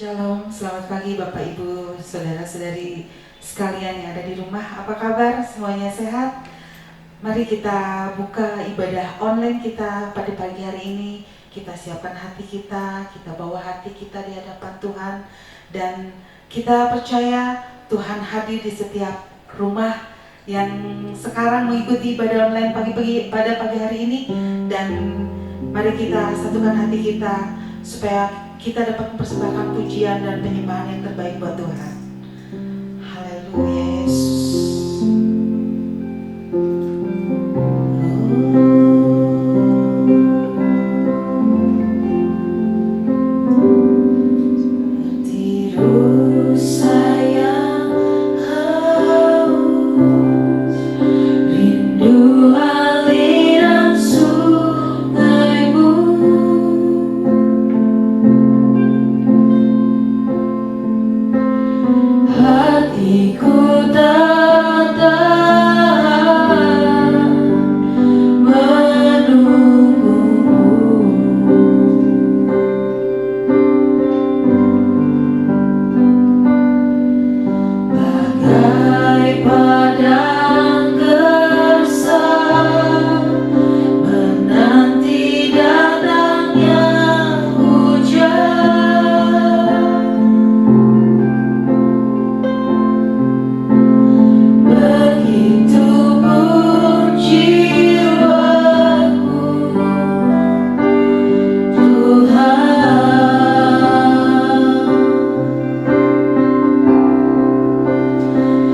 Shalom, selamat pagi Bapak Ibu, Saudara-saudari sekalian yang ada di rumah. Apa kabar? Semuanya sehat? Mari kita buka ibadah online kita pada pagi hari ini. Kita siapkan hati kita bawa hati kita di hadapan Tuhan. Dan kita percaya Tuhan hadir di setiap rumah yang sekarang mengikuti ibadah online pada pagi hari ini. Dan mari kita satukan hati kita supaya kita dapat mempersembahkan pujian dan penyembahan yang terbaik buat Tuhan. Haleluya Yesus.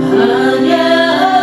Hanya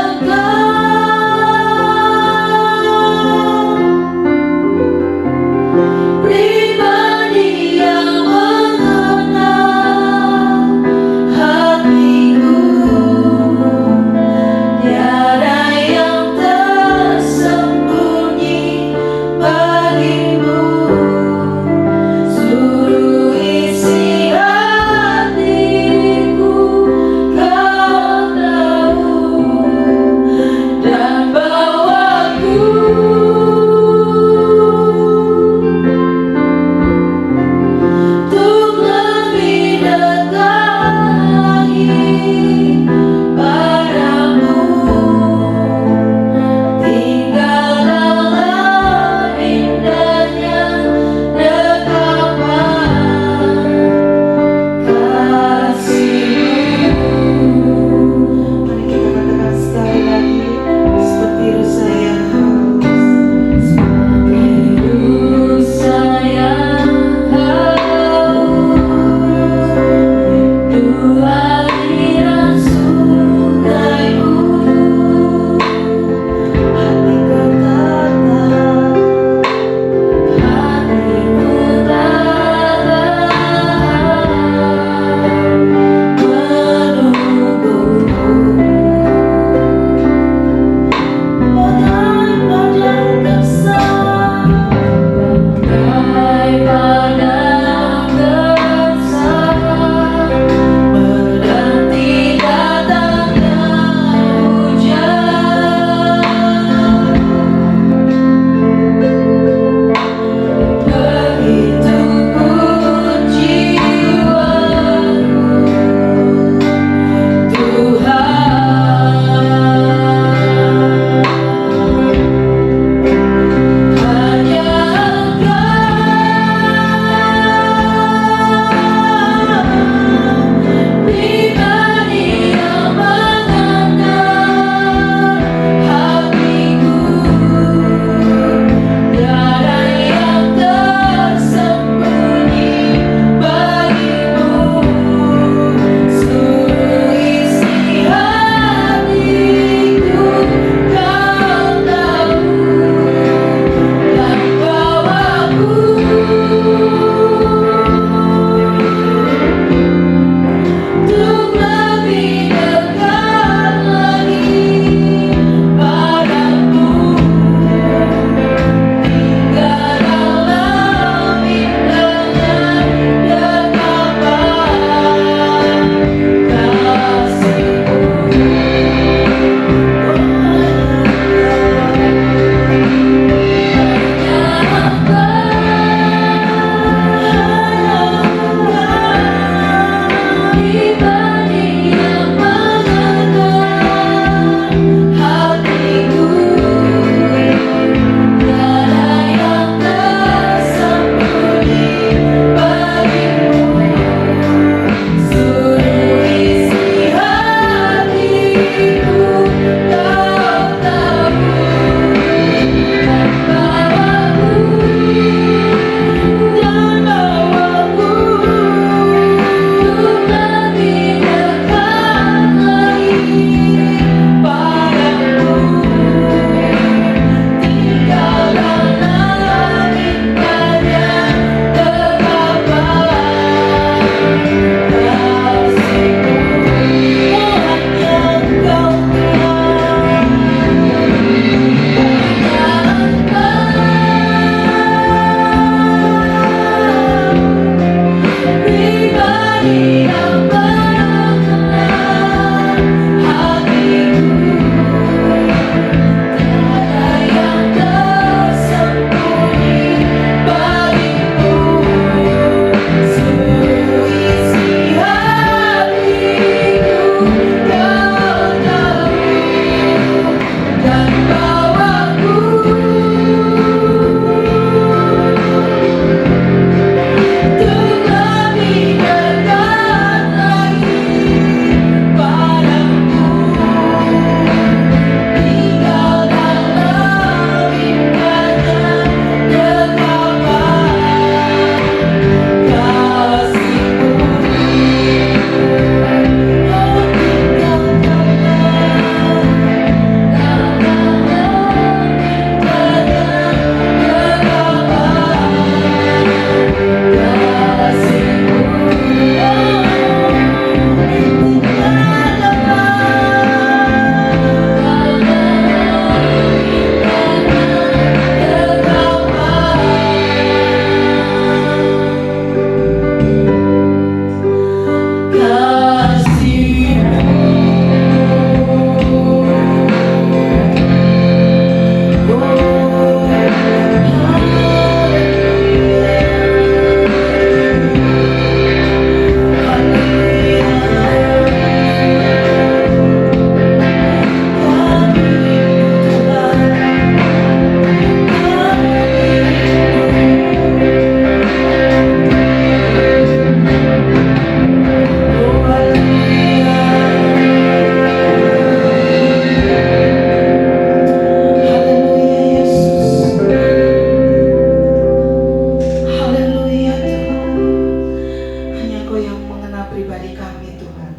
pribadi kami Tuhan.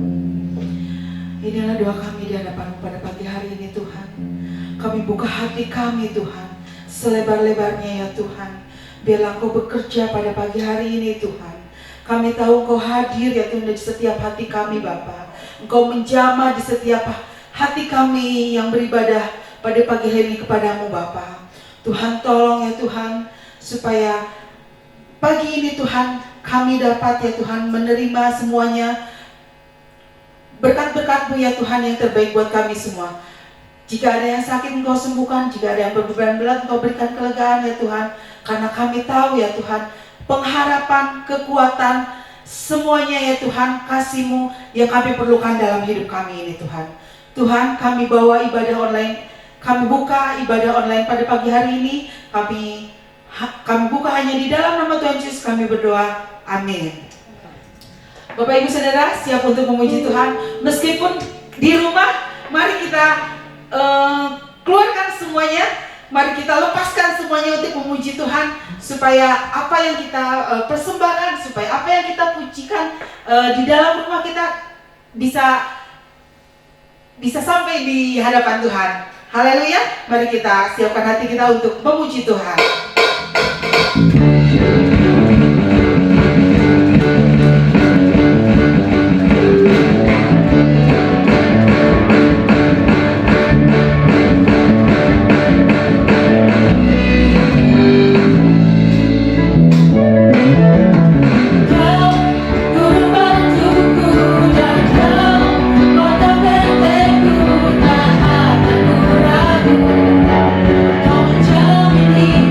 Inilah doa kami di hadapan-Mu pada pagi hari ini Tuhan. Kami buka hati kami Tuhan, selebar-lebarnya ya Tuhan. Biarlah Engkau bekerja pada pagi hari ini Tuhan. Kami tahu Engkau hadir ya Tuhan di setiap hati kami Bapa. Engkau menjamah di setiap hati kami yang beribadah pada pagi hari ini kepadamu Bapa. Tuhan tolong ya Tuhan, supaya pagi ini Tuhan kami dapat ya Tuhan menerima semuanya berkat-berkat-Mu ya Tuhan yang terbaik buat kami semua. Jika ada yang sakit Engkau sembuhkan, jika ada yang berbeban berat Engkau berikan kelegaan ya Tuhan. Karena kami tahu ya Tuhan, pengharapan, kekuatan, semuanya ya Tuhan, kasih-Mu yang kami perlukan dalam hidup kami ini Tuhan. Tuhan, kami bawa ibadah online, kami buka ibadah online pada pagi hari ini, kami buka hanya di dalam nama Tuhan Yesus kami berdoa, amin. Bapak Ibu Saudara siap untuk memuji Tuhan. Meskipun di rumah, mari kita keluarkan semuanya, mari kita lepaskan semuanya untuk memuji Tuhan, supaya apa yang kita persembahkan, supaya apa yang kita pujikan di dalam rumah kita bisa sampai di hadapan Tuhan. Haleluya. Mari kita siapkan hati kita untuk memuji Tuhan. Kau menjamin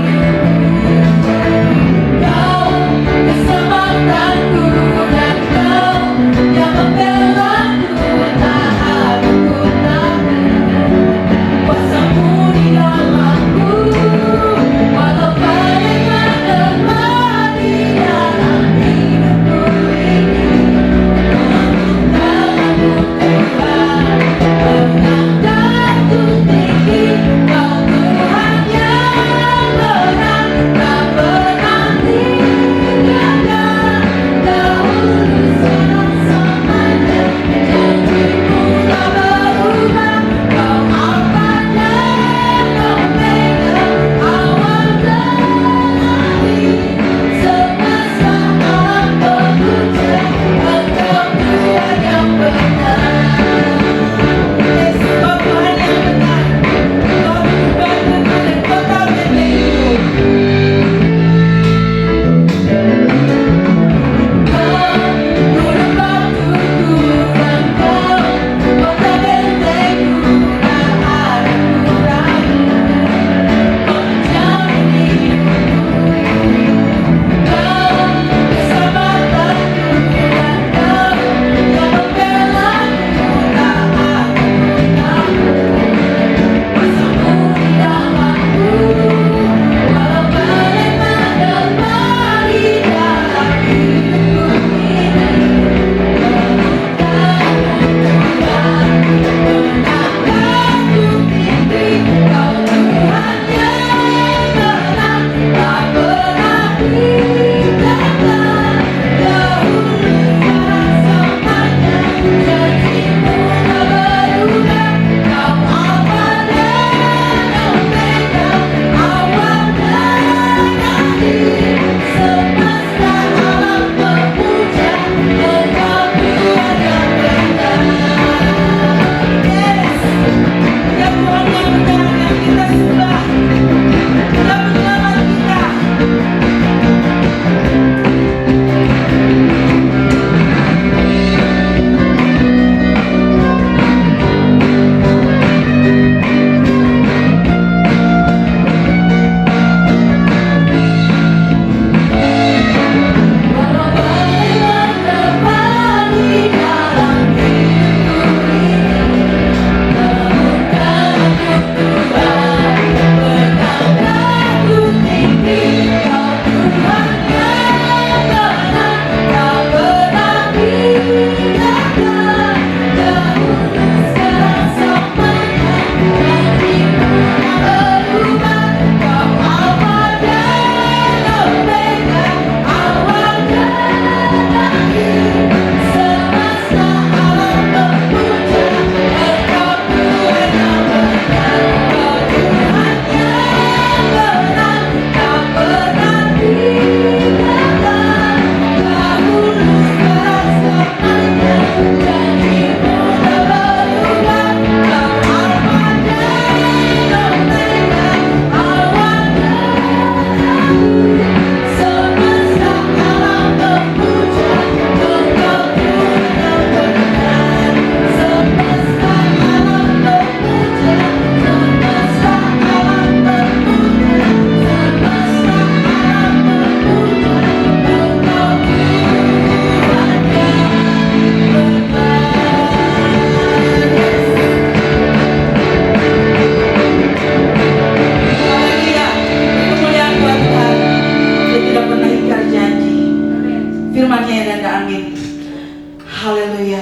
Haleluya,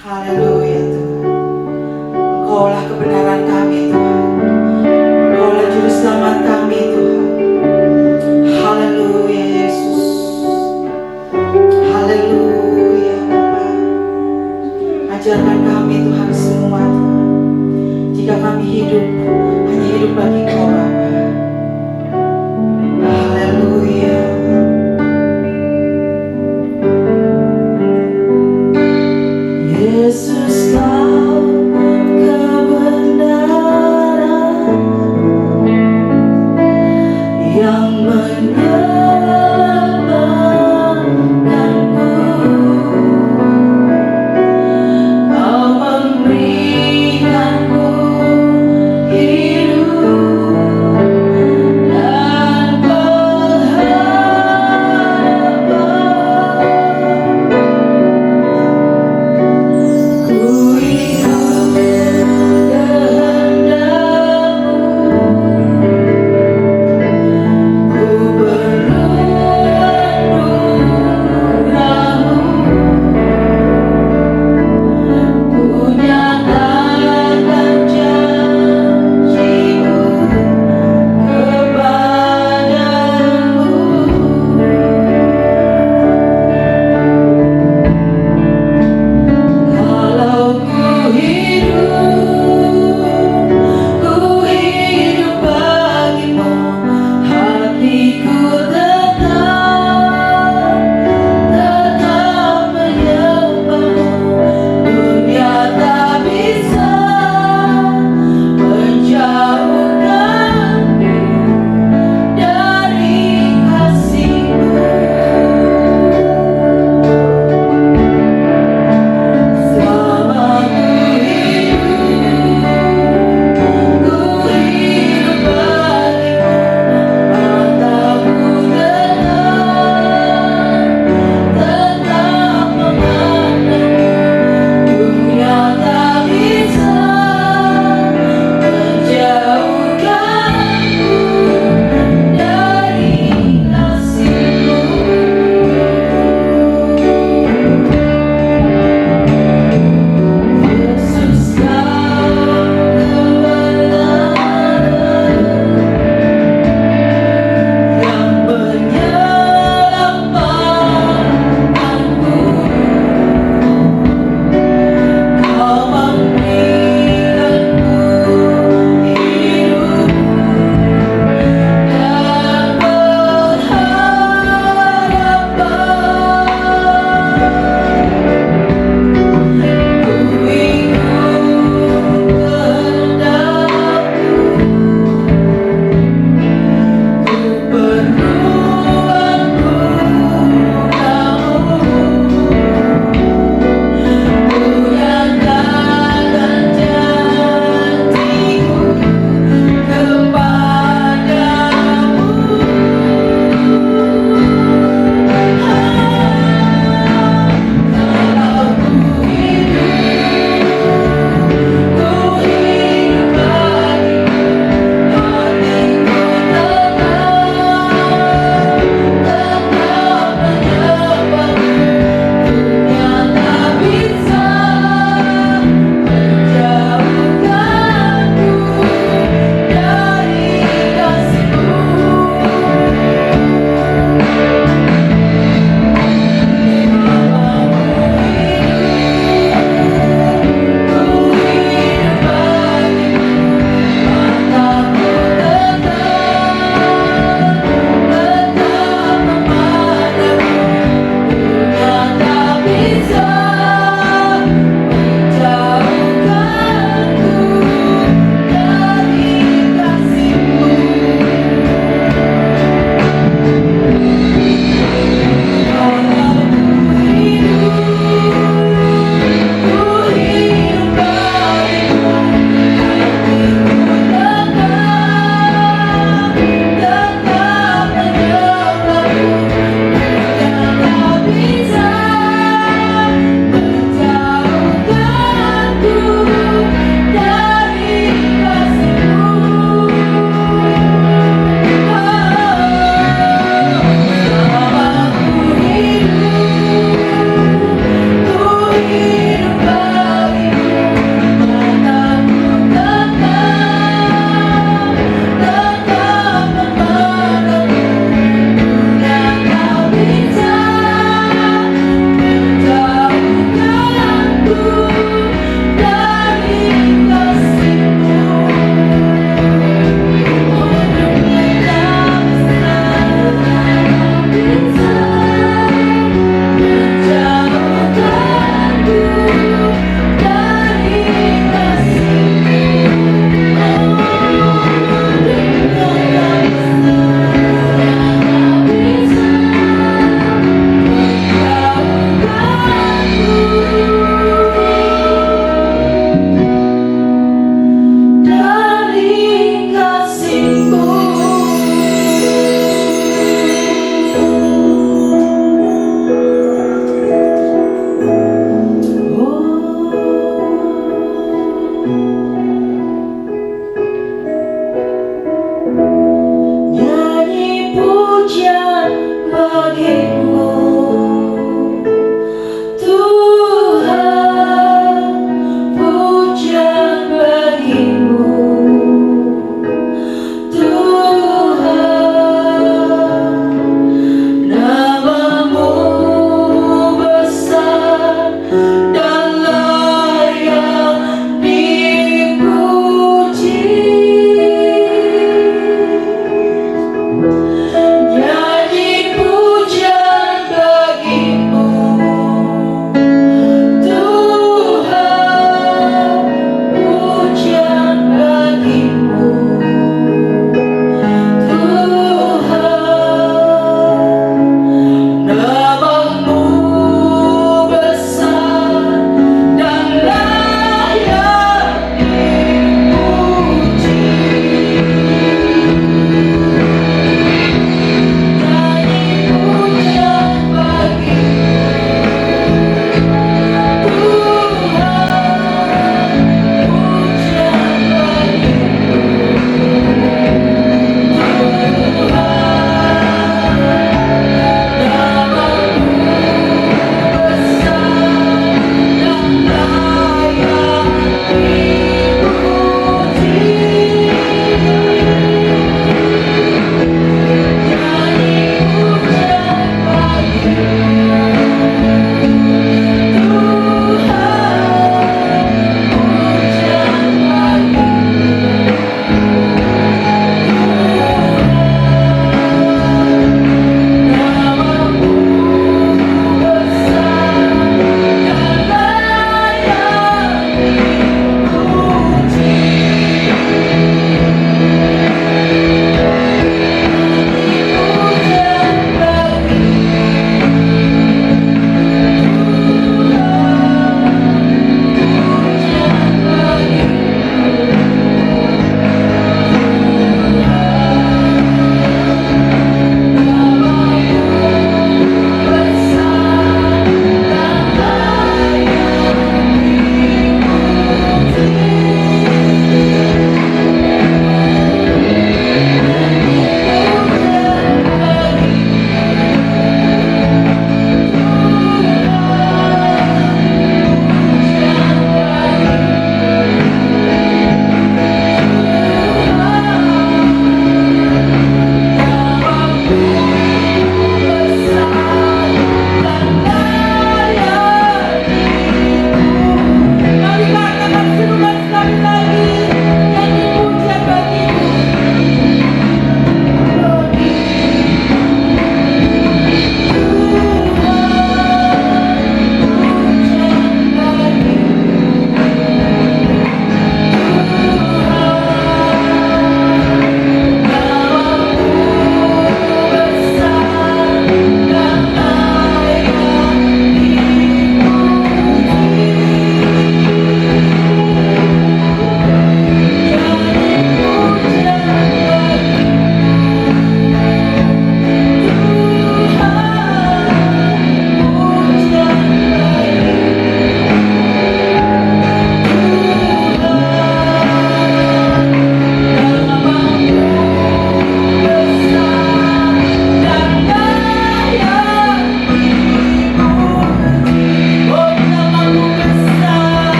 haleluya Tuhan. Engkaulah kebenaran kami Tuhan. Engkaulah juru selamat kami Tuhan. Haleluya Yesus. Haleluya Bapa. Ajarkan kami Tuhan semua Tuhan. Jika kami hidup, hanya hidup bagi Engkau Bapa. Haleluya. Yesus Kau kebenaran yang menyelamatkanku. Kau memberikanku hidup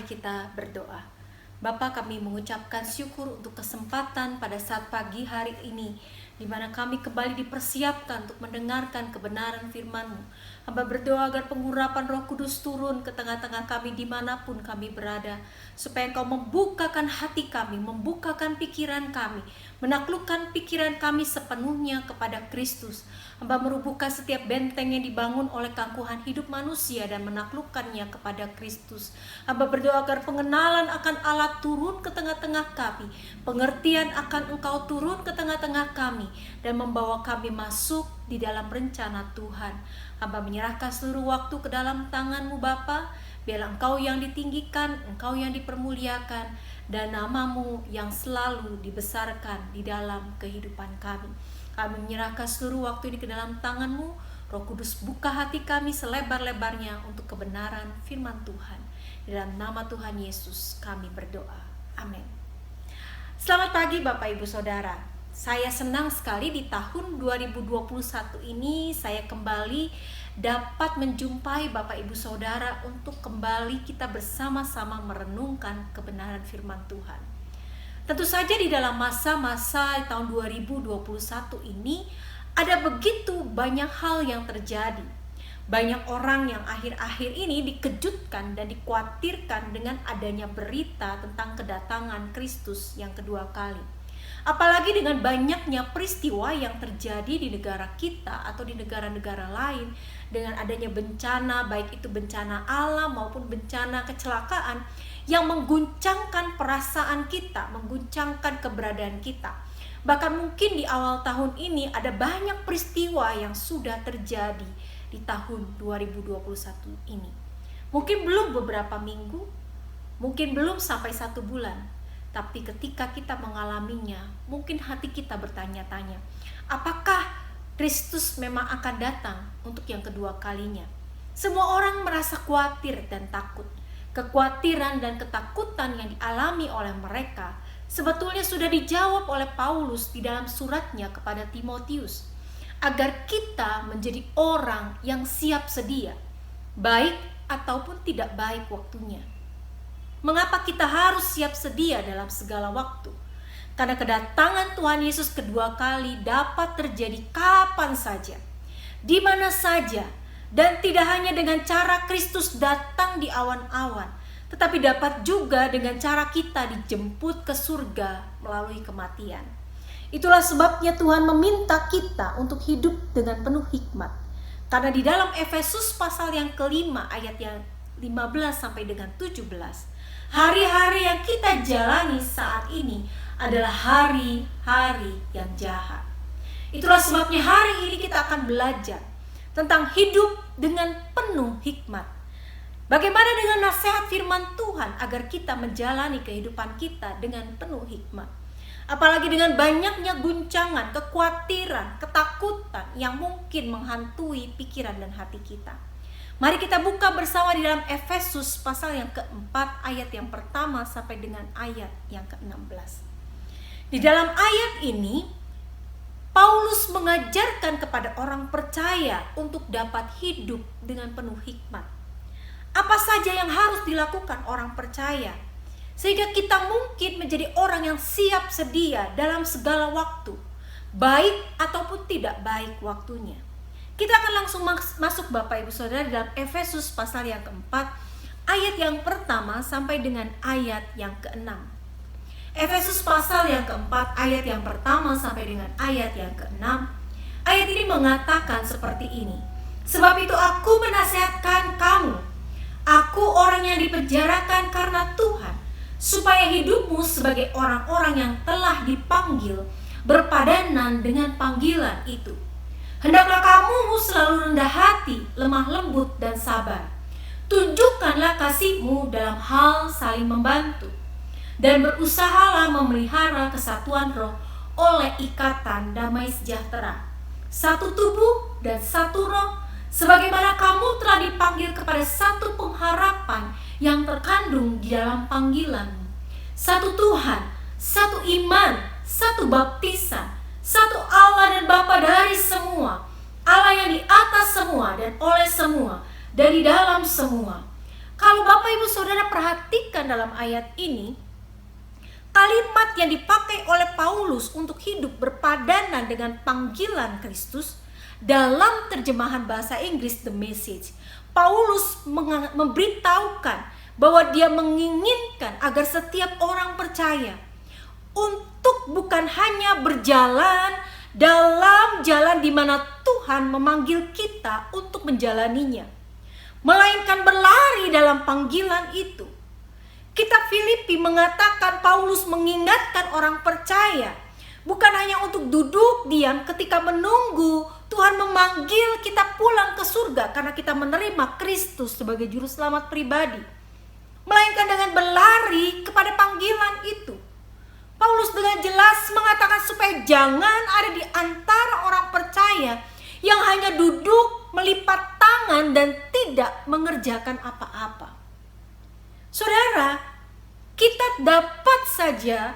kita berdoa. Bapa, kami mengucapkan syukur untuk kesempatan pada saat pagi hari ini, di mana kami kembali dipersiapkan untuk mendengarkan kebenaran firman-Mu. Hamba berdoa agar pengurapan Roh Kudus turun ke tengah-tengah kami dimanapun kami berada, supaya Engkau membukakan hati kami, membukakan pikiran kami, menaklukkan pikiran kami sepenuhnya kepada Kristus. Hamba merubuhkan setiap benteng yang dibangun oleh keangkuhan hidup manusia dan menaklukkannya kepada Kristus. Hamba berdoa agar pengenalan akan Allah turun ke tengah-tengah kami, pengertian akan Engkau turun ke tengah-tengah kami, dan membawa kami masuk di dalam rencana Tuhan. Hamba menyerahkan seluruh waktu ke dalam tangan-Mu Bapa. Biarlah Engkau yang ditinggikan, Engkau yang dipermuliakan, dan nama-Mu yang selalu dibesarkan di dalam kehidupan kami. Kami menyerahkan seluruh waktu ini ke dalam tangan-Mu. Roh Kudus, buka hati kami selebar-lebarnya untuk kebenaran firman Tuhan. Di dalam nama Tuhan Yesus kami berdoa. Amin. Selamat pagi Bapak Ibu Saudara. Saya senang sekali di tahun 2021 ini saya kembali dapat menjumpai Bapak Ibu Saudara untuk kembali kita bersama-sama merenungkan kebenaran firman Tuhan. Tentu saja di dalam masa-masa tahun 2021 ini ada begitu banyak hal yang terjadi. Banyak orang yang akhir-akhir ini dikejutkan dan dikhawatirkan dengan adanya berita tentang kedatangan Kristus yang kedua kali. Apalagi dengan banyaknya peristiwa yang terjadi di negara kita atau di negara-negara lain, dengan adanya bencana, baik itu bencana alam maupun bencana kecelakaan yang mengguncangkan perasaan kita, mengguncangkan keberadaan kita. Bahkan mungkin di awal tahun ini ada banyak peristiwa yang sudah terjadi di tahun 2021 ini. Mungkin belum beberapa minggu, mungkin belum sampai 1 bulan. Tapi ketika kita mengalaminya, mungkin hati kita bertanya-tanya, apakah Kristus memang akan datang untuk yang kedua kalinya? Semua orang merasa khawatir dan takut. Kekhawatiran dan ketakutan yang dialami oleh mereka sebetulnya sudah dijawab oleh Paulus di dalam suratnya kepada Timotius, agar kita menjadi orang yang siap sedia, baik ataupun tidak baik waktunya. Mengapa kita harus siap sedia dalam segala waktu? Karena kedatangan Tuhan Yesus kedua kali dapat terjadi kapan saja, di mana saja, dan tidak hanya dengan cara Kristus datang di awan-awan, tetapi dapat juga dengan cara kita dijemput ke surga melalui kematian. Itulah sebabnya Tuhan meminta kita untuk hidup dengan penuh hikmat. Karena di dalam Efesus pasal yang kelima ayat yang 15 sampai dengan 17, hari-hari yang kita jalani saat ini adalah hari-hari yang jahat. Itulah sebabnya hari ini kita akan belajar tentang hidup dengan penuh hikmat. Bagaimana dengan nasihat firman Tuhan agar kita menjalani kehidupan kita dengan penuh hikmat? Apalagi dengan banyaknya guncangan, kekhawatiran, ketakutan yang mungkin menghantui pikiran dan hati kita. Mari kita buka bersama di dalam Efesus pasal yang keempat ayat yang pertama sampai dengan ayat yang ke-16. Di dalam ayat ini, Paulus mengajarkan kepada orang percaya untuk dapat hidup dengan penuh hikmat. Apa saja yang harus dilakukan orang percaya, sehingga kita mungkin menjadi orang yang siap sedia dalam segala waktu, baik ataupun tidak baik waktunya. Kita akan langsung masuk Bapak Ibu Saudara dalam Efesus pasal yang keempat, ayat yang pertama sampai dengan ayat yang ke-6. Efesus pasal yang keempat, ayat yang pertama sampai dengan ayat yang ke-6. Ayat ini mengatakan seperti ini. Sebab itu aku menasihatkan kamu, aku orang yang dipenjarakan karena Tuhan, supaya hidupmu sebagai orang-orang yang telah dipanggil berpadanan dengan panggilan itu. Hendaklah kamu selalu rendah hati, lemah lembut dan sabar. Tunjukkanlah kasihmu dalam hal saling membantu, dan berusahalah memelihara kesatuan roh oleh ikatan damai sejahtera. Satu tubuh dan satu roh, sebagaimana kamu telah dipanggil kepada satu pengharapan yang terkandung di dalam panggilanmu. Satu Tuhan, satu iman, satu baptisan, satu Allah dan Bapa dari semua, Allah yang di atas semua dan oleh semua dan di dalam semua. Kalau Bapak Ibu Saudara perhatikan dalam ayat ini, kalimat yang dipakai oleh Paulus untuk hidup berpadanan dengan panggilan Kristus dalam terjemahan bahasa Inggris The Message, Paulus memberitahukan bahwa dia menginginkan agar setiap orang percaya untuk bukan hanya berjalan dalam jalan di mana Tuhan memanggil kita untuk menjalaninya, melainkan berlari dalam panggilan itu. Kitab Filipi mengatakan Paulus mengingatkan orang percaya bukan hanya untuk duduk diam ketika menunggu Tuhan memanggil kita pulang ke surga karena kita menerima Kristus sebagai juru selamat pribadi, melainkan dengan berlari kepada panggilan itu. Paulus dengan jelas mengatakan supaya jangan ada di antara orang percaya yang hanya duduk melipat tangan dan tidak mengerjakan apa-apa. Saudara, kita dapat saja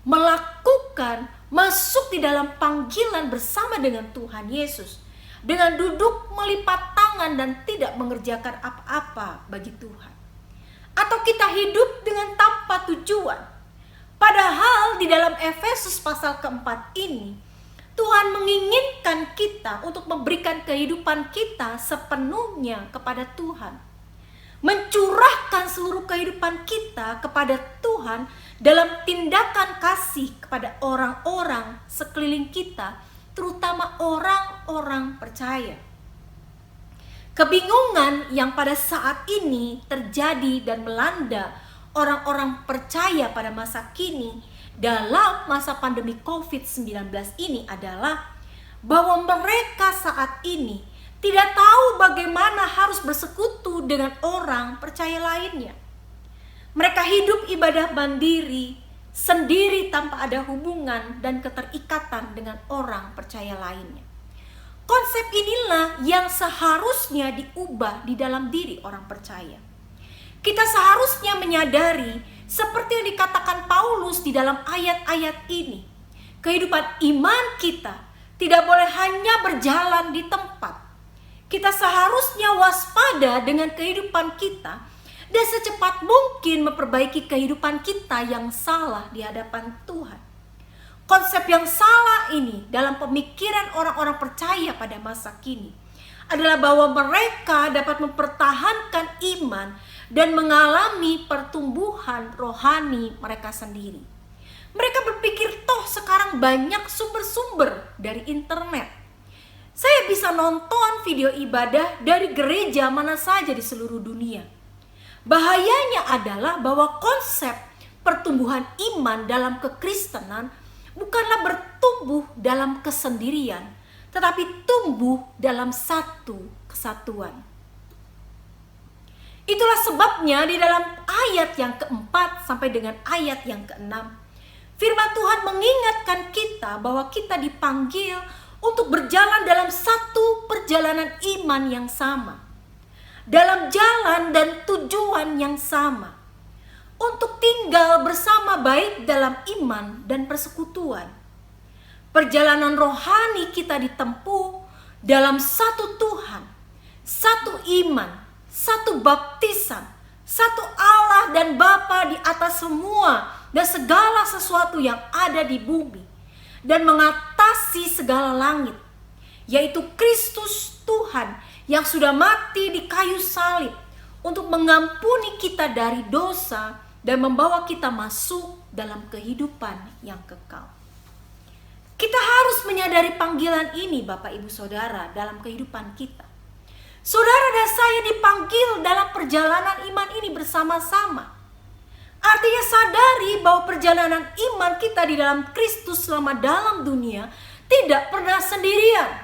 melakukan masuk di dalam panggilan bersama dengan Tuhan Yesus dengan duduk melipat tangan dan tidak mengerjakan apa-apa bagi Tuhan. Atau kita hidup dengan tanpa tujuan. Padahal di dalam Efesus pasal keempat ini, Tuhan menginginkan kita untuk memberikan kehidupan kita sepenuhnya kepada Tuhan. Mencurahkan seluruh kehidupan kita kepada Tuhan dalam tindakan kasih kepada orang-orang sekeliling kita, terutama orang-orang percaya. Kebingungan yang pada saat ini terjadi dan melanda orang-orang percaya pada masa kini dalam masa pandemi COVID-19 ini adalah bahwa mereka saat ini tidak tahu bagaimana harus bersekutu dengan orang percaya lainnya. Mereka hidup ibadah mandiri, sendiri tanpa ada hubungan dan keterikatan dengan orang percaya lainnya. Konsep inilah yang seharusnya diubah di dalam diri orang percaya. Kita seharusnya menyadari seperti yang dikatakan Paulus di dalam ayat-ayat ini. Kehidupan iman kita tidak boleh hanya berjalan di tempat. Kita seharusnya waspada dengan kehidupan kita dan secepat mungkin memperbaiki kehidupan kita yang salah di hadapan Tuhan. Konsep yang salah ini dalam pemikiran orang-orang percaya pada masa kini adalah bahwa mereka dapat mempertahankan iman dan mengalami pertumbuhan rohani mereka sendiri. Mereka berpikir toh sekarang banyak sumber-sumber dari internet. Saya bisa nonton video ibadah dari gereja mana saja di seluruh dunia. Bahayanya adalah bahwa konsep pertumbuhan iman dalam kekristenan bukanlah bertumbuh dalam kesendirian, tetapi tumbuh dalam satu kesatuan. Itulah sebabnya di dalam ayat yang keempat sampai dengan ayat yang keenam, firman Tuhan mengingatkan kita bahwa kita dipanggil untuk berjalan dalam satu perjalanan iman yang sama, dalam jalan dan tujuan yang sama, untuk tinggal bersama baik dalam iman dan persekutuan. Perjalanan rohani kita ditempuh dalam satu Tuhan, satu iman, satu baptisan, satu Allah dan Bapa di atas semua dan segala sesuatu yang ada di bumi dan mengatasi segala langit, yaitu Kristus Tuhan yang sudah mati di kayu salib untuk mengampuni kita dari dosa dan membawa kita masuk dalam kehidupan yang kekal. Kita harus menyadari panggilan ini Bapak Ibu Saudara dalam kehidupan kita. Saudara dan saya dipanggil dalam perjalanan iman ini bersama-sama. Artinya sadari bahwa perjalanan iman kita di dalam Kristus selama dalam dunia tidak pernah sendirian.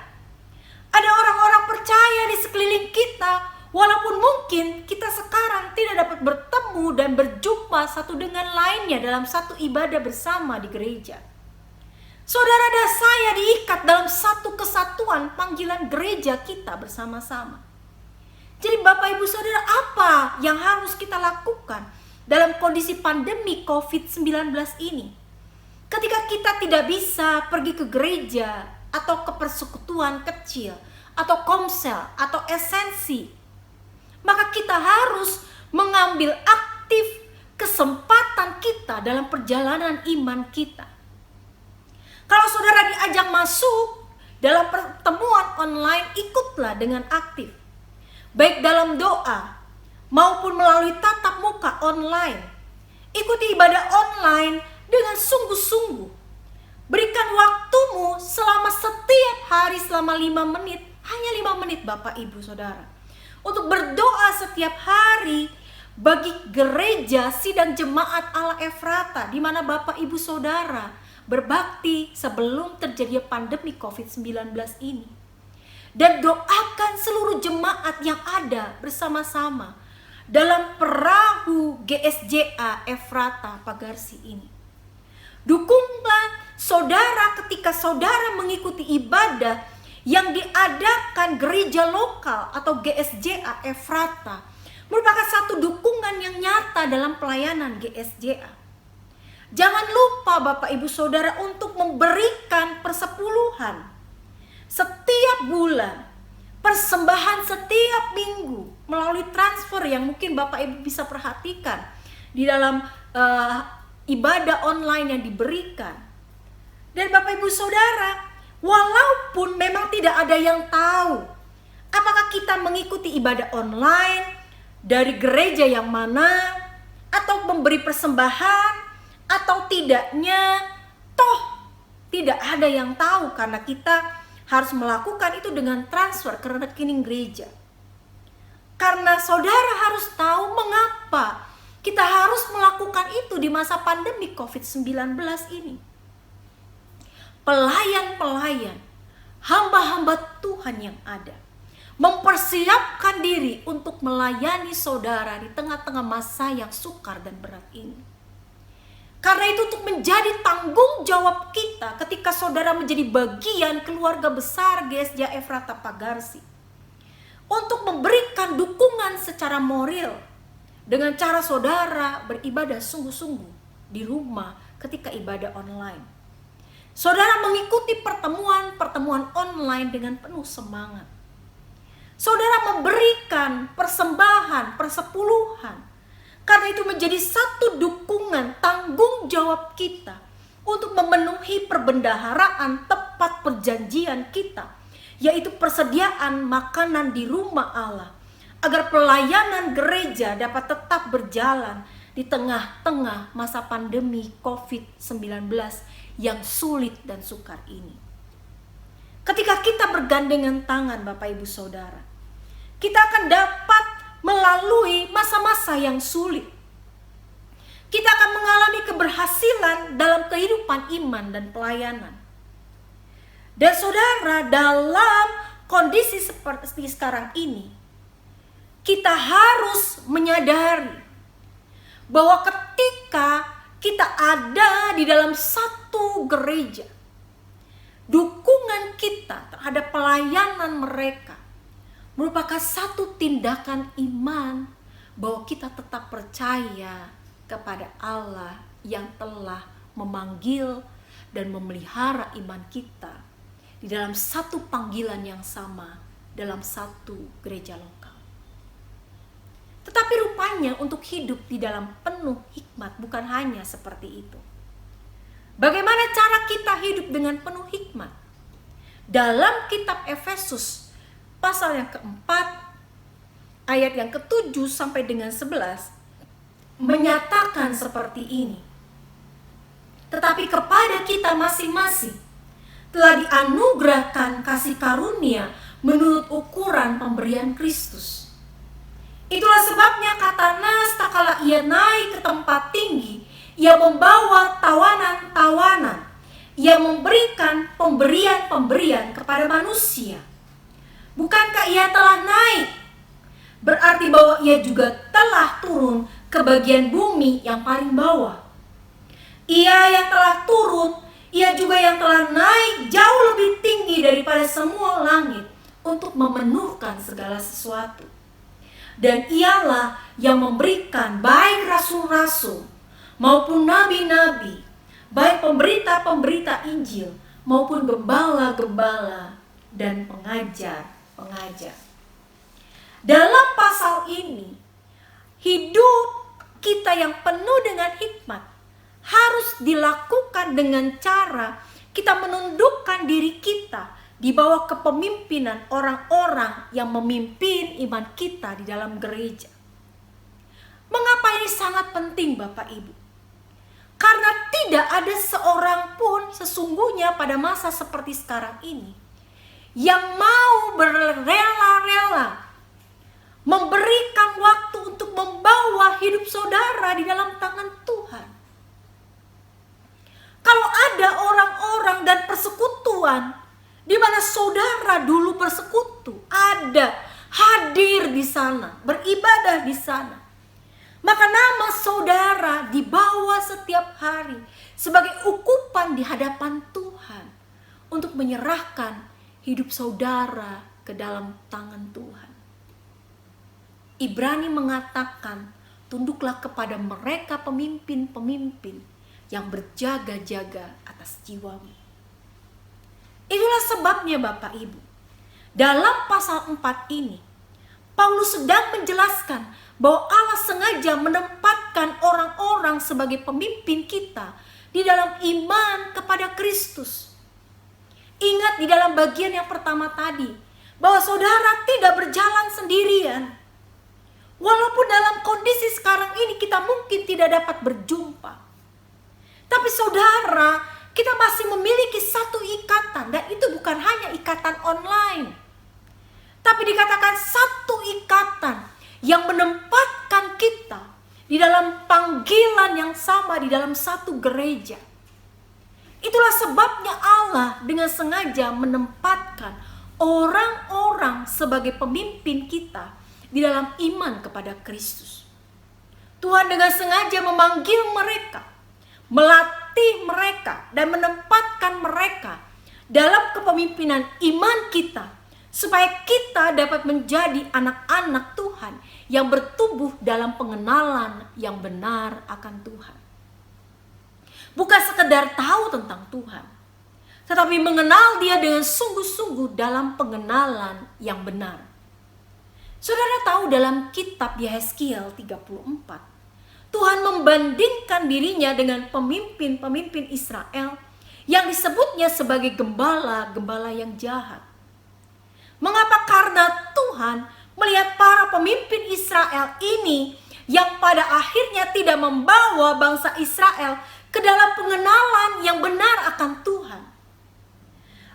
Ada orang-orang percaya di sekeliling kita, walaupun mungkin kita sekarang tidak dapat bertemu dan berjumpa satu dengan lainnya dalam satu ibadah bersama di gereja. Saudara dan saya diikat dalam satu kesatuan panggilan gereja kita bersama-sama. Jadi Bapak Ibu Saudara, apa yang harus kita lakukan dalam kondisi pandemi COVID-19 ini? Ketika kita tidak bisa pergi ke gereja atau ke persekutuan kecil atau komsel atau esensi, maka kita harus mengambil aktif kesempatan kita dalam perjalanan iman kita. Kalau saudara diajak masuk dalam pertemuan online, ikutlah dengan aktif. Baik dalam doa maupun melalui tatap muka online. Ikuti ibadah online dengan sungguh-sungguh. Berikan waktumu selama setiap hari selama 5 menit. Hanya 5 menit Bapak Ibu Saudara. Untuk berdoa setiap hari bagi gereja sidang jemaat Allah Efrata, di mana Bapak Ibu Saudara berbakti sebelum terjadi pandemi COVID-19 ini. Dan doakan seluruh jemaat yang ada bersama-sama dalam perahu GSJA Efrata Pagarsi ini. Dukunglah saudara ketika saudara mengikuti ibadah yang diadakan gereja lokal atau GSJA Efrata. Merupakan satu dukungan yang nyata dalam pelayanan GSJA. Jangan lupa Bapak Ibu Saudara untuk memberikan persepuluhan setiap bulan, persembahan setiap minggu melalui transfer yang mungkin Bapak Ibu bisa perhatikan di dalam ibadah online yang diberikan. Dan Bapak Ibu Saudara, walaupun memang tidak ada yang tahu apakah kita mengikuti ibadah online dari gereja yang mana, atau memberi persembahan atau tidaknya, toh tidak ada yang tahu karena kita harus melakukan itu dengan transfer ke rekening gereja. Karena saudara harus tahu mengapa kita harus melakukan itu di masa pandemi COVID-19 ini. Pelayan-pelayan, hamba-hamba Tuhan yang ada, mempersiapkan diri untuk melayani saudara di tengah-tengah masa yang sukar dan berat ini. Karena itu untuk menjadi tanggung jawab kita ketika saudara menjadi bagian keluarga besar GSJA Efrata Pagarsi, untuk memberikan dukungan secara moral dengan cara saudara beribadah sungguh-sungguh di rumah ketika ibadah online. Saudara mengikuti pertemuan online dengan penuh semangat. Saudara memberikan persembahan, persepuluhan. Karena itu menjadi satu dukungan tanggung jawab kita untuk memenuhi perbendaharaan tepat perjanjian kita, yaitu persediaan makanan di rumah Allah, agar pelayanan gereja dapat tetap berjalan di tengah-tengah masa pandemi COVID-19 yang sulit dan sukar ini. Ketika kita bergandengan tangan Bapak Ibu Saudara, kita akan dapat melalui masa-masa yang sulit. Kita akan mengalami keberhasilan dalam kehidupan iman dan pelayanan. Dan saudara, dalam kondisi seperti sekarang ini, kita harus menyadari bahwa ketika kita ada di dalam satu gereja, dukungan kita terhadap pelayanan mereka merupakan satu tindakan iman bahwa kita tetap percaya kepada Allah yang telah memanggil dan memelihara iman kita di dalam satu panggilan yang sama dalam satu gereja lokal. Tetapi rupanya untuk hidup di dalam penuh hikmat bukan hanya seperti itu. Bagaimana cara kita hidup dengan penuh hikmat? Dalam kitab Efesus pasal yang keempat, ayat yang ke-7 sampai dengan 11, menyatakan seperti ini. Tetapi kepada kita masing-masing telah dianugerahkan kasih karunia menurut ukuran pemberian Kristus. Itulah sebabnya kata Nas, tak kala ia naik ke tempat tinggi, ia membawa tawanan-tawanan, ia memberikan pemberian-pemberian kepada manusia. Bukankah ia telah naik? Berarti bahwa ia juga telah turun ke bagian bumi yang paling bawah. Ia yang telah turun, ia juga yang telah naik jauh lebih tinggi daripada semua langit untuk memenuhkan segala sesuatu. Dan ialah yang memberikan baik rasul-rasul maupun nabi-nabi, baik pemberita-pemberita Injil maupun gembala-gembala dan pengajar-pengajar. Dalam pasal ini, hidup kita yang penuh dengan hikmat harus dilakukan dengan cara kita menundukkan diri kita di bawah kepemimpinan orang-orang yang memimpin iman kita di dalam gereja. Mengapa ini sangat penting Bapak Ibu? Karena tidak ada seorang pun sesungguhnya pada masa seperti sekarang ini yang mau berrela-rela memberikan waktu untuk membawa hidup saudara di dalam tangan Tuhan. Kalau ada orang-orang dan persekutuan di mana saudara dulu bersekutu, ada, hadir di sana, beribadah di sana, maka nama saudara dibawa setiap hari sebagai ukupan di hadapan Tuhan untuk menyerahkan hidup saudara ke dalam tangan Tuhan. Ibrani mengatakan, tunduklah kepada mereka pemimpin-pemimpin yang berjaga-jaga atas jiwamu. Itulah sebabnya Bapak Ibu, dalam pasal 4 ini, Paulus sedang menjelaskan bahwa Allah sengaja menempatkan orang-orang sebagai pemimpin kita di dalam iman kepada Kristus. Ingat di dalam bagian yang pertama tadi, bahwa saudara tidak berjalan sendirian. Walaupun dalam kondisi sekarang ini kita mungkin tidak dapat berjumpa. Tapi saudara, kita masih memiliki satu ikatan, dan itu bukan hanya ikatan online. Tapi dikatakan satu ikatan yang menempatkan kita di dalam panggilan yang sama di dalam satu gereja. Itulah sebabnya Allah dengan sengaja menempatkan orang-orang sebagai pemimpin kita di dalam iman kepada Kristus. Tuhan dengan sengaja memanggil mereka, melatih mereka, dan menempatkan mereka dalam kepemimpinan iman kita, supaya kita dapat menjadi anak-anak Tuhan yang bertumbuh dalam pengenalan yang benar akan Tuhan. Bukan sekedar tahu tentang Tuhan, tetapi mengenal Dia dengan sungguh-sungguh dalam pengenalan yang benar. Saudara tahu dalam kitab Yehezkiel 34, Tuhan membandingkan dirinya dengan pemimpin-pemimpin Israel yang disebutnya sebagai gembala-gembala yang jahat. Mengapa? Karena Tuhan melihat para pemimpin Israel ini yang pada akhirnya tidak membawa bangsa Israel ke dalam pengenalan yang benar akan Tuhan.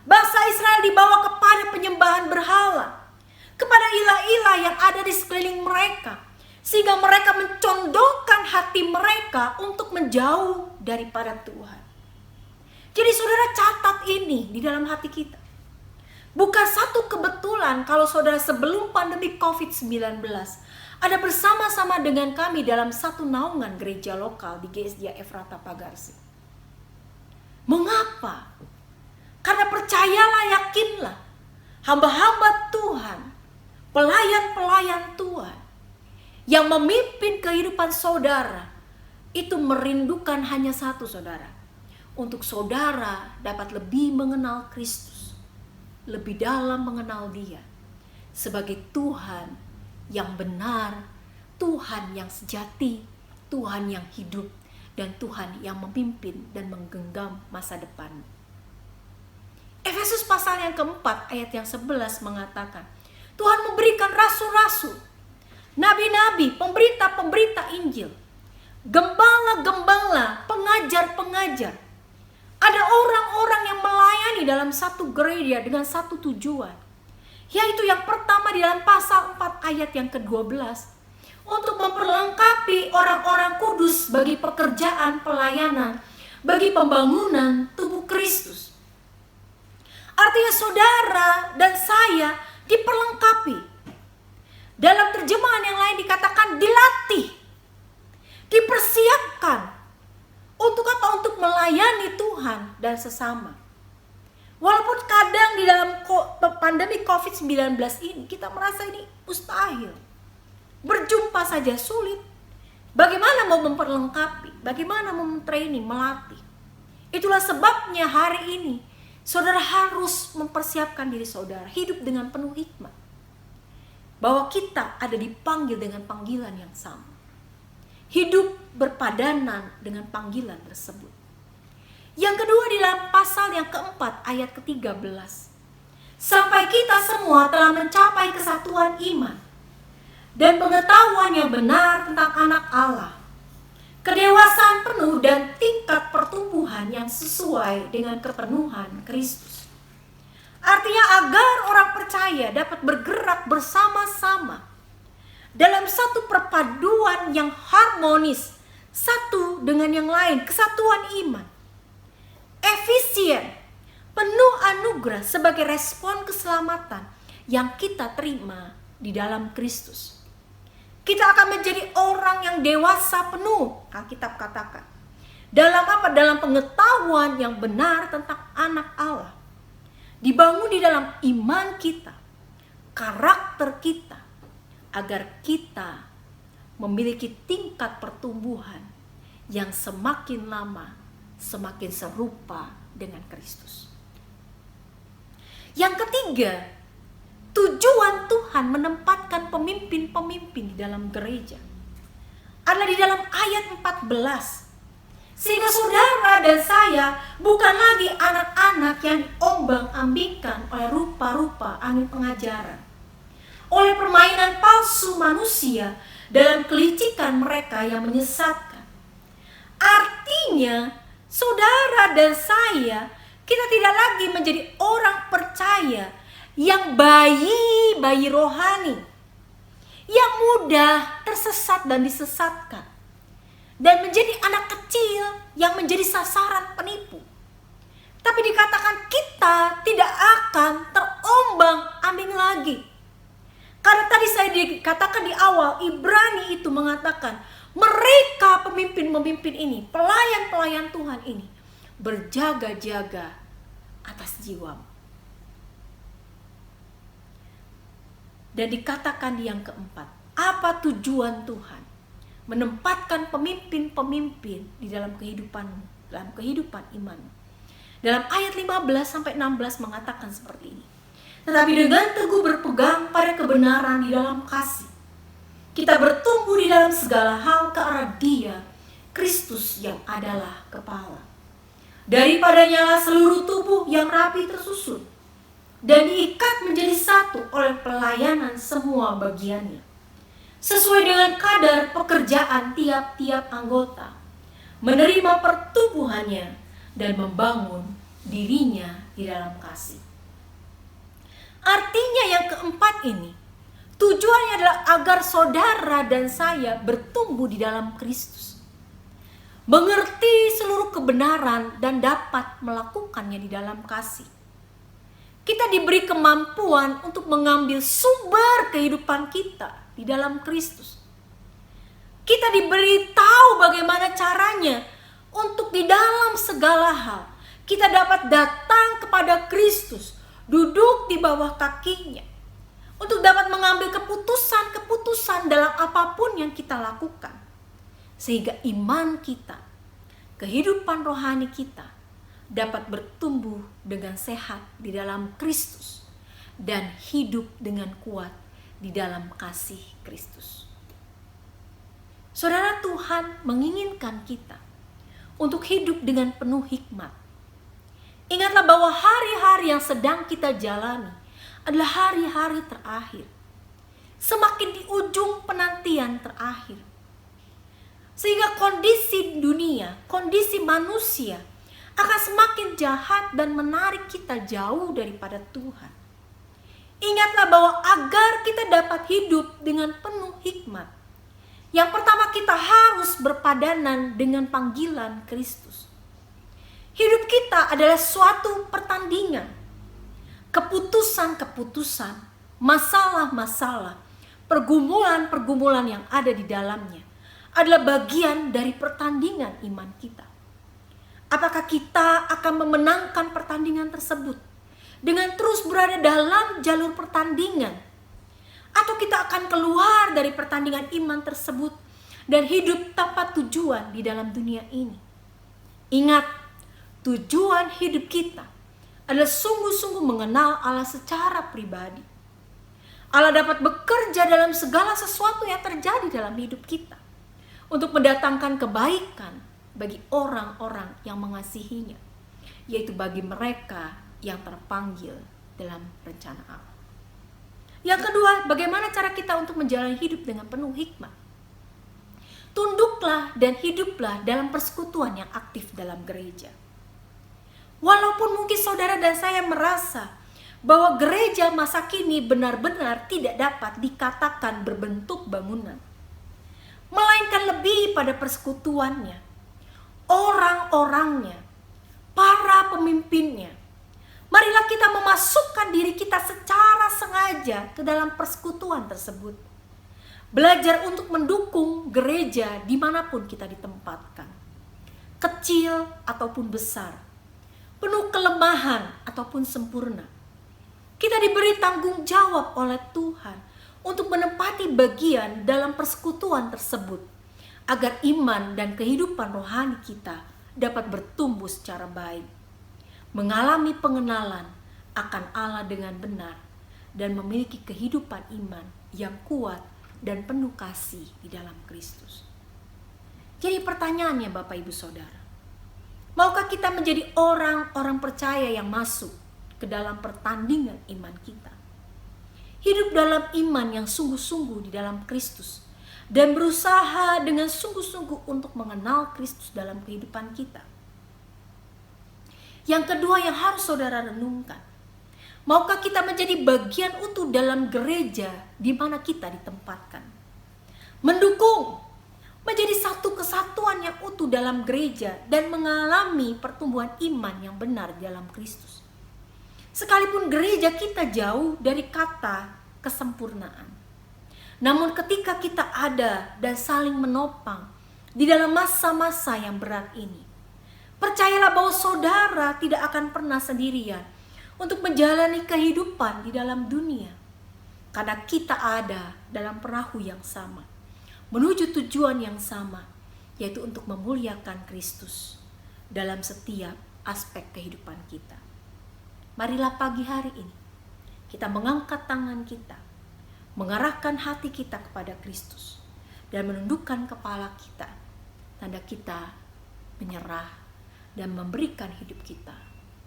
Bangsa Israel dibawa kepada penyembahan berhala, kepada ilah-ilah yang ada di sekeliling mereka, sehingga mereka mencondongkan hati mereka untuk menjauh daripada Tuhan. Jadi saudara, catat ini di dalam hati kita. Bukan satu kebetulan kalau saudara sebelum pandemi COVID-19 ada bersama-sama dengan kami dalam satu naungan gereja lokal di GSJ Efrata Pagarsi. Mengapa? Karena percayalah, yakinlah, hamba-hamba Tuhan, pelayan-pelayan Tuhan yang memimpin kehidupan saudara itu merindukan hanya satu, saudara. Untuk saudara dapat lebih mengenal Kristus, lebih dalam mengenal Dia sebagai Tuhan yang benar, Tuhan yang sejati, Tuhan yang hidup, dan Tuhan yang memimpin dan menggenggam masa depan. Efesus pasal yang keempat ayat yang 11 mengatakan, Tuhan memberikan rasul-rasul, nabi-nabi, pemberita-pemberita Injil, gembala-gembala, pengajar-pengajar. Ada orang-orang yang melayani dalam satu gereja dengan satu tujuan, yaitu yang pertama di dalam pasal 4 ayat yang ke-12, untuk memperlengkapi orang-orang kudus bagi pekerjaan pelayanan, bagi pembangunan tubuh Kristus. Artinya saudara dan saya diperlengkapi. Dalam terjemahan yang lain dikatakan dilatih, dipersiapkan. Untuk apa? Untuk melayani Tuhan dan sesama. Walaupun kadang di dalam pandemi COVID-19 ini kita merasa ini mustahil. Berjumpa saja sulit. Bagaimana mau memperlengkapi? Bagaimana mau training, melatih? Itulah sebabnya hari ini saudara harus mempersiapkan diri saudara hidup dengan penuh hikmat. Bahwa kita ada dipanggil dengan panggilan yang sama. hidup berpadanan dengan panggilan tersebut. Yang kedua di dalam pasal yang keempat ayat ke-13. Sampai kita semua telah mencapai kesatuan iman dan pengetahuan yang benar tentang anak Allah, kedewasaan penuh dan tingkat pertumbuhan yang sesuai dengan kepenuhan Kristus. Artinya agar orang percaya dapat bergerak bersama-sama dalam satu perpaduan yang harmonis, satu dengan yang lain, kesatuan iman, efisien, penuh anugerah sebagai respon keselamatan yang kita terima di dalam Kristus. Kita akan menjadi orang yang dewasa penuh, Alkitab katakan. Dalam apa? Dalam pengetahuan yang benar tentang anak Allah. Dibangun di dalam iman kita, karakter kita, agar kita memiliki tingkat pertumbuhan yang semakin lama semakin serupa dengan Kristus. Yang ketiga, tujuan Tuhan menempatkan pemimpin-pemimpin di dalam gereja adalah di dalam ayat 14. Sehingga saudara dan saya bukan lagi anak-anak yang diombang-ambingkan oleh rupa-rupa angin pengajaran, oleh permainan palsu manusia dalam kelicikan mereka yang menyesatkan. Artinya, saudara dan saya, kita tidak lagi menjadi orang percaya yang bayi rohani, yang mudah tersesat dan disesatkan, dan menjadi anak kecil yang menjadi sasaran penipu. Tapi dikatakan kita tidak akan terombang-ambing lagi. Karena tadi saya dikatakan di awal, Ibrani itu mengatakan mereka pemimpin-pemimpin ini, pelayan-pelayan Tuhan ini, berjaga-jaga atas jiwamu. Dan dikatakan di yang keempat, apa tujuan Tuhan menempatkan pemimpin-pemimpin di dalam kehidupanmu, dalam kehidupan imanmu? Dalam ayat 15-16 mengatakan seperti ini. Tetapi dengan teguh berpegang pada kebenaran di dalam kasih, kita bertumbuh di dalam segala hal ke arah Dia, Kristus yang adalah kepala. Daripadanya lah seluruh tubuh yang rapi tersusun dan diikat menjadi satu oleh pelayanan semua bagiannya, sesuai dengan kadar pekerjaan tiap-tiap anggota, menerima pertumbuhannya dan membangun dirinya di dalam kasih. Artinya yang keempat ini, tujuannya adalah agar saudara dan saya bertumbuh di dalam Kristus, mengerti seluruh kebenaran dan dapat melakukannya di dalam kasih. Kita diberi kemampuan untuk mengambil sumber kehidupan kita di dalam Kristus. Kita diberi tahu bagaimana caranya untuk di dalam segala hal kita dapat datang kepada Kristus, duduk di bawah kakinya, untuk dapat mengambil keputusan-keputusan dalam apapun yang kita lakukan. Sehingga iman kita, kehidupan rohani kita dapat bertumbuh dengan sehat di dalam Kristus dan hidup dengan kuat di dalam kasih Kristus. Saudara, Tuhan menginginkan kita untuk hidup dengan penuh hikmat. Ingatlah bahwa hari-hari yang sedang kita jalani adalah hari-hari terakhir. Semakin di ujung penantian terakhir. Sehingga kondisi dunia, kondisi manusia akan semakin jahat dan menarik kita jauh daripada Tuhan. Ingatlah bahwa agar kita dapat hidup dengan penuh hikmat, yang pertama kita harus berpadanan dengan panggilan Kristus. Hidup kita adalah suatu pertandingan. Keputusan-keputusan, masalah-masalah, pergumulan-pergumulan yang ada di dalamnya adalah bagian dari pertandingan iman kita. Apakah kita akan memenangkan pertandingan tersebut dengan terus berada dalam jalur pertandingan? Atau kita akan keluar dari pertandingan iman tersebut dan hidup tanpa tujuan di dalam dunia ini? Ingat, tujuan hidup kita adalah sungguh-sungguh mengenal Allah secara pribadi. Allah dapat bekerja dalam segala sesuatu yang terjadi dalam hidup kita untuk mendatangkan kebaikan bagi orang-orang yang mengasihinya, yaitu bagi mereka yang terpanggil dalam rencana Allah. Yang kedua, bagaimana cara kita untuk menjalani hidup dengan penuh hikmat? Tunduklah dan hiduplah dalam persekutuan yang aktif dalam gereja. Walaupun mungkin saudara dan saya merasa bahwa gereja masa kini benar-benar tidak dapat dikatakan berbentuk bangunan, melainkan lebih pada persekutuannya, orang-orangnya, para pemimpinnya. Marilah kita memasukkan diri kita secara sengaja ke dalam persekutuan tersebut. Belajar untuk mendukung gereja dimanapun kita ditempatkan, kecil ataupun besar, penuh kelemahan ataupun sempurna. Kita diberi tanggung jawab oleh Tuhan untuk menempati bagian dalam persekutuan tersebut, agar iman dan kehidupan rohani kita dapat bertumbuh secara baik, mengalami pengenalan akan Allah dengan benar, dan memiliki kehidupan iman yang kuat dan penuh kasih di dalam Kristus. Jadi pertanyaannya Bapak Ibu Saudara, maukah kita menjadi orang-orang percaya yang masuk ke dalam pertandingan iman kita? Hidup dalam iman yang sungguh-sungguh di dalam Kristus, dan berusaha dengan sungguh-sungguh untuk mengenal Kristus dalam kehidupan kita. Yang kedua yang harus saudara renungkan, maukah kita menjadi bagian utuh dalam gereja di mana kita ditempatkan? Mendukung, menjadi satu kesatuan yang utuh dalam gereja dan mengalami pertumbuhan iman yang benar dalam Kristus. Sekalipun gereja kita jauh dari kata kesempurnaan, namun ketika kita ada dan saling menopang di dalam masa-masa yang berat ini, percayalah bahwa saudara tidak akan pernah sendirian untuk menjalani kehidupan di dalam dunia, karena kita ada dalam perahu yang sama, menuju tujuan yang sama, yaitu untuk memuliakan Kristus dalam setiap aspek kehidupan kita. Marilah pagi hari ini kita mengangkat tangan kita, mengarahkan hati kita kepada Kristus, dan menundukkan kepala kita, tanda kita menyerah dan memberikan hidup kita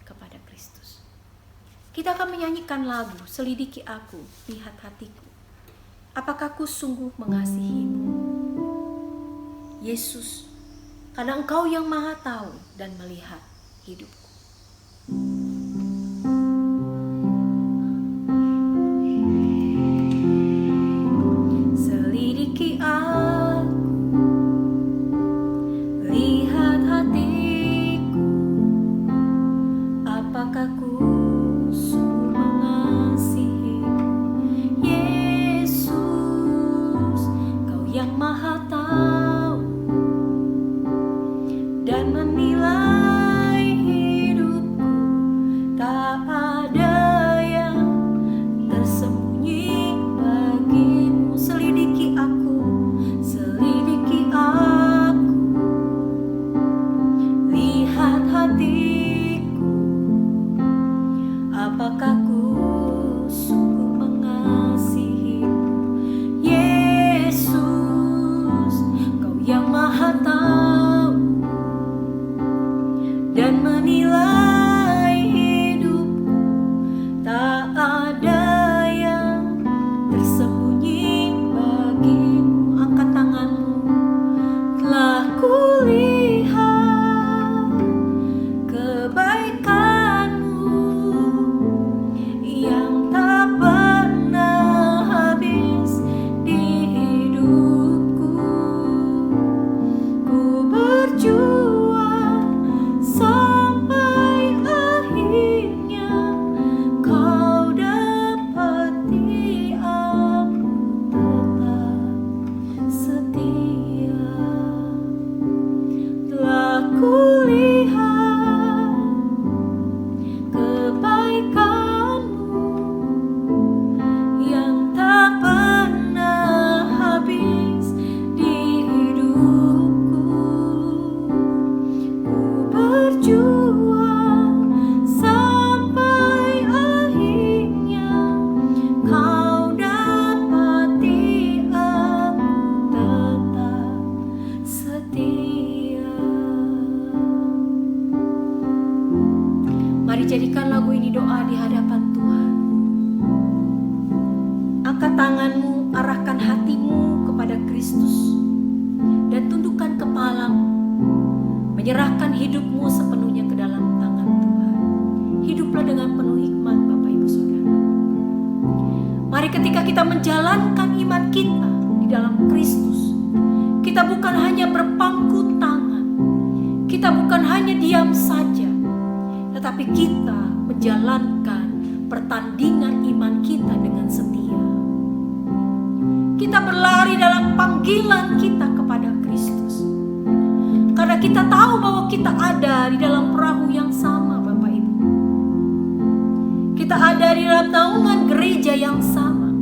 kepada Kristus. Kita akan menyanyikan lagu Selidiki Aku, Lihat Hatiku. Apakah ku sungguh mengasihimu, Yesus, karena Engkau yang Maha Tahu dan melihat hidupku. Selidiki aku, lihat hatiku, apakah ku sungguh mengasihimu, Yesus, Kau yang Maha Tahu dan menilai tanganmu, arahkan hatimu kepada Kristus, dan tundukkan kepalamu, menyerahkan hidupmu sepenuhnya ke dalam tangan Tuhan. Hiduplah dengan penuh hikmat, Bapak Ibu Saudara. Mari ketika kita menjalankan iman kita di dalam Kristus, kita bukan hanya berpangku tangan, kita bukan hanya diam saja, tetapi kita menjalankan pertandingan iman kita dengan setia. Kita berlari dalam panggilan kita kepada Kristus, karena kita tahu bahwa kita ada di dalam perahu yang sama, Bapak Ibu. Kita ada di dalam naungan gereja yang sama.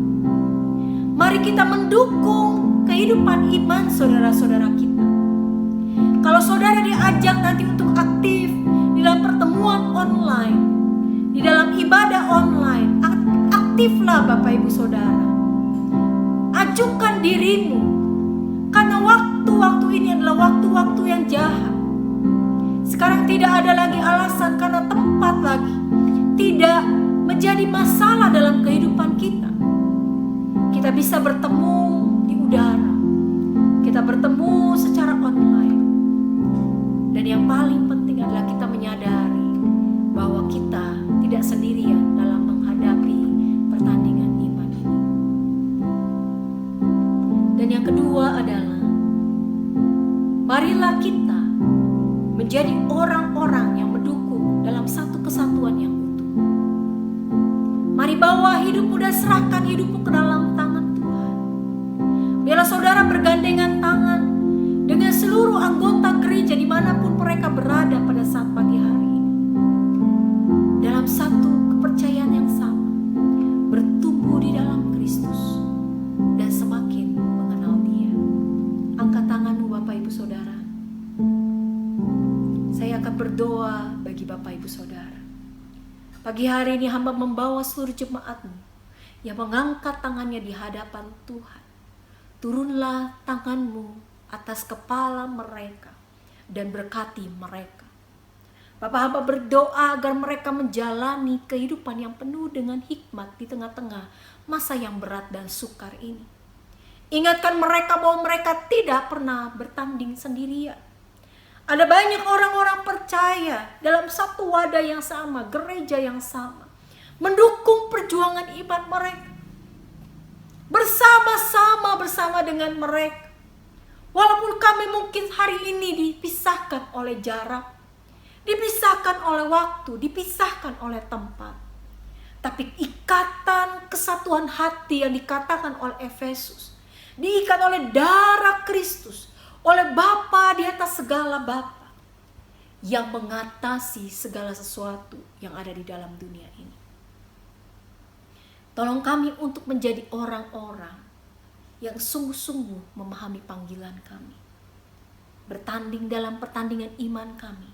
Mari kita mendukung kehidupan iman saudara-saudara kita. Kalau saudara diajak nanti untuk aktif di dalam pertemuan online, di dalam ibadah online, aktiflah Bapak Ibu Saudara. Ajukan dirimu, karena waktu-waktu ini adalah waktu-waktu yang jahat. Sekarang tidak ada lagi alasan, karena tempat lagi tidak menjadi masalah dalam kehidupan kita. Kita bisa bertemu di udara, kita bertemu secara online. Dan yang paling penting adalah kita menyadari bahwa kita tidak sendirian dalam menghadapi pertandingan iman ini. Dan yang kedua adalah, marilah kita menjadi orang-orang yang mendukung dalam satu kesatuan yang utuh. Mari bawa hidupmu dan serahkan hidupmu ke dalam tangan Tuhan. Biarlah saudara bergandengan tangan dengan seluruh anggota gereja dimanapun mereka berada pada saat pagi hari ini, dalam satu kepercayaan yang sama, bertumbuh di dalam Kristus dan semakin mengenal Dia. Angkat tanganmu Bapak Ibu Saudara. Saya akan berdoa bagi Bapak Ibu Saudara. Pagi hari ini hamba membawa seluruh jemaatmu yang mengangkat tangannya di hadapan Tuhan. Turunlah tanganmu atas kepala mereka dan berkati mereka. Bapak hamba berdoa agar mereka menjalani kehidupan yang penuh dengan hikmat di tengah-tengah masa yang berat dan sukar ini. Ingatkan mereka bahwa mereka tidak pernah bertanding sendirian. Ada banyak orang-orang percaya dalam satu wadah yang sama, gereja yang sama, mendukung perjuangan iman mereka, bersama-sama bersama dengan mereka. Walaupun kami mungkin hari ini dipisahkan oleh jarak, dipisahkan oleh waktu, dipisahkan oleh tempat, tapi ikatan kesatuan hati yang dikatakan oleh Efesus, diikat oleh darah Kristus, oleh Bapa di atas segala Bapa, yang mengatasi segala sesuatu yang ada di dalam dunia ini. Tolong kami untuk menjadi orang-orang yang sungguh-sungguh memahami panggilan kami, bertanding dalam pertandingan iman kami,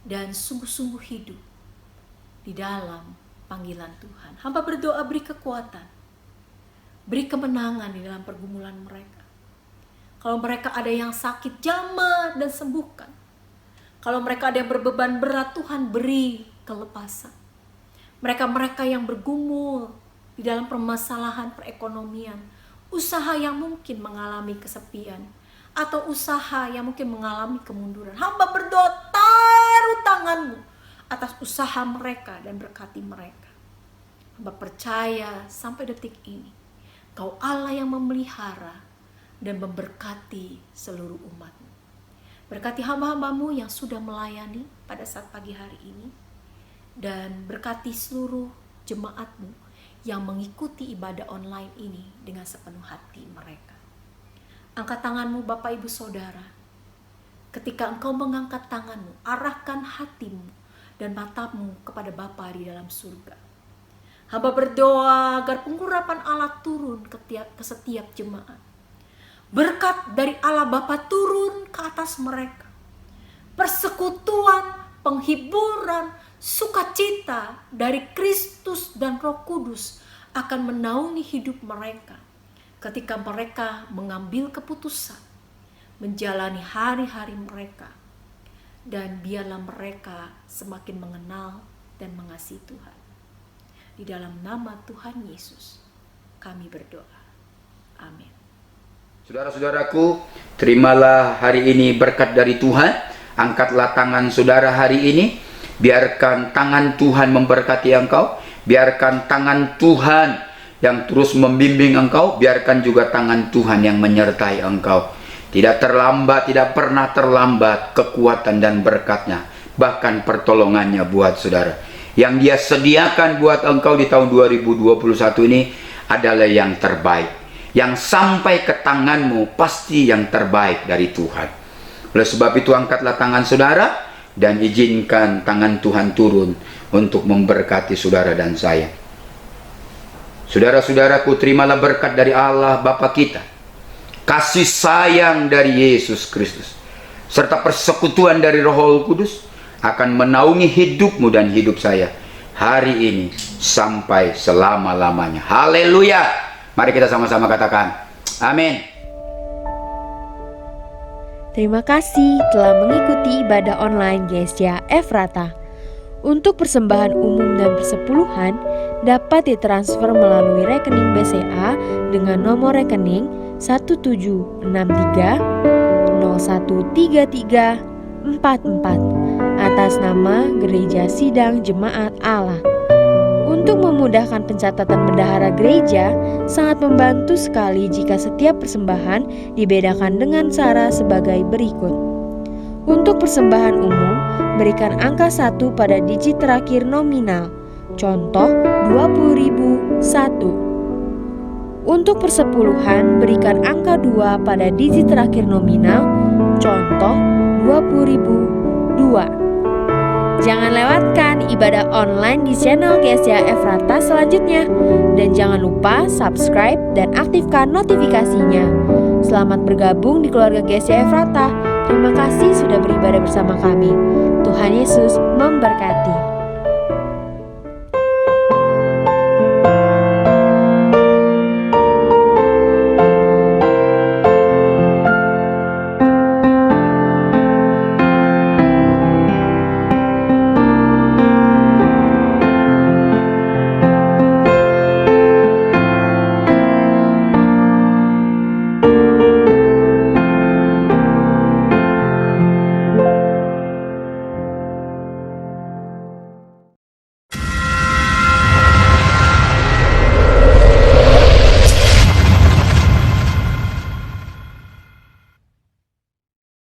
dan sungguh-sungguh hidup di dalam panggilan Tuhan. Hamba berdoa beri kekuatan, beri kemenangan di dalam pergumulan mereka. Kalau mereka ada yang sakit, jamah dan sembuhkan. Kalau mereka ada yang berbeban berat, Tuhan beri kelepasan. Mereka-mereka yang bergumul di dalam permasalahan perekonomian, usaha yang mungkin mengalami kesepian, atau usaha yang mungkin mengalami kemunduran, hamba berdoa, taruh tanganmu atas usaha mereka dan berkati mereka. Hamba percaya sampai detik ini, Kau Allah yang memelihara dan memberkati seluruh umat-Mu. Berkati hamba-hambamu yang sudah melayani pada saat pagi hari ini, dan berkati seluruh jemaat-Mu yang mengikuti ibadah online ini dengan sepenuh hati mereka. Angkat tanganmu Bapak Ibu Saudara. Ketika engkau mengangkat tanganmu, arahkan hatimu dan matamu kepada Bapa di dalam surga. Hamba berdoa agar pengurapan Allah turun ke setiap jemaat. Berkat dari Allah Bapa turun ke atas mereka. Persekutuan, penghiburan, sukacita dari Kristus dan Roh Kudus akan menaungi hidup mereka ketika mereka mengambil keputusan menjalani hari-hari mereka, dan biarlah mereka semakin mengenal dan mengasihi Tuhan. Di dalam nama Tuhan Yesus kami berdoa. Amin. Saudara-saudaraku, terimalah hari ini berkat dari Tuhan. Angkatlah tangan saudara hari ini. Biarkan tangan Tuhan memberkati engkau. Biarkan tangan Tuhan yang terus membimbing engkau. Biarkan juga tangan Tuhan yang menyertai engkau. Tidak terlambat, tidak pernah terlambat kekuatan dan berkatnya. Bahkan pertolongannya buat saudara. Yang Dia sediakan buat engkau di tahun 2021 ini adalah yang terbaik. Yang sampai ke tanganmu pasti yang terbaik dari Tuhan. Oleh sebab itu angkatlah tangan saudara dan izinkan tangan Tuhan turun untuk memberkati saudara dan saya. Saudara-saudaraku, terimalah berkat dari Allah Bapa kita, kasih sayang dari Yesus Kristus, serta persekutuan dari Roh Kudus akan menaungi hidupmu dan hidup saya hari ini sampai selama-lamanya. Haleluya. Mari kita sama-sama katakan amin. Terima kasih telah mengikuti ibadah online Gereja Efrata. Untuk persembahan umum dan persepuluhan dapat ditransfer melalui rekening BCA dengan nomor rekening 1763013344 atas nama Gereja Sidang Jemaat Allah. Untuk memudahkan pencatatan bendahara gereja, sangat membantu sekali jika setiap persembahan dibedakan dengan cara sebagai berikut. Untuk persembahan umum, berikan angka 1 pada digit terakhir nominal. Contoh 20.000 1. Untuk persepuluhan, berikan angka 2 pada digit terakhir nominal. Contoh 20.000 2. Jangan lewatkan ibadah online di channel Gereja Efrata selanjutnya. Dan jangan lupa subscribe dan aktifkan notifikasinya. Selamat bergabung di keluarga Gereja Efrata. Terima kasih sudah beribadah bersama kami. Tuhan Yesus memberkati.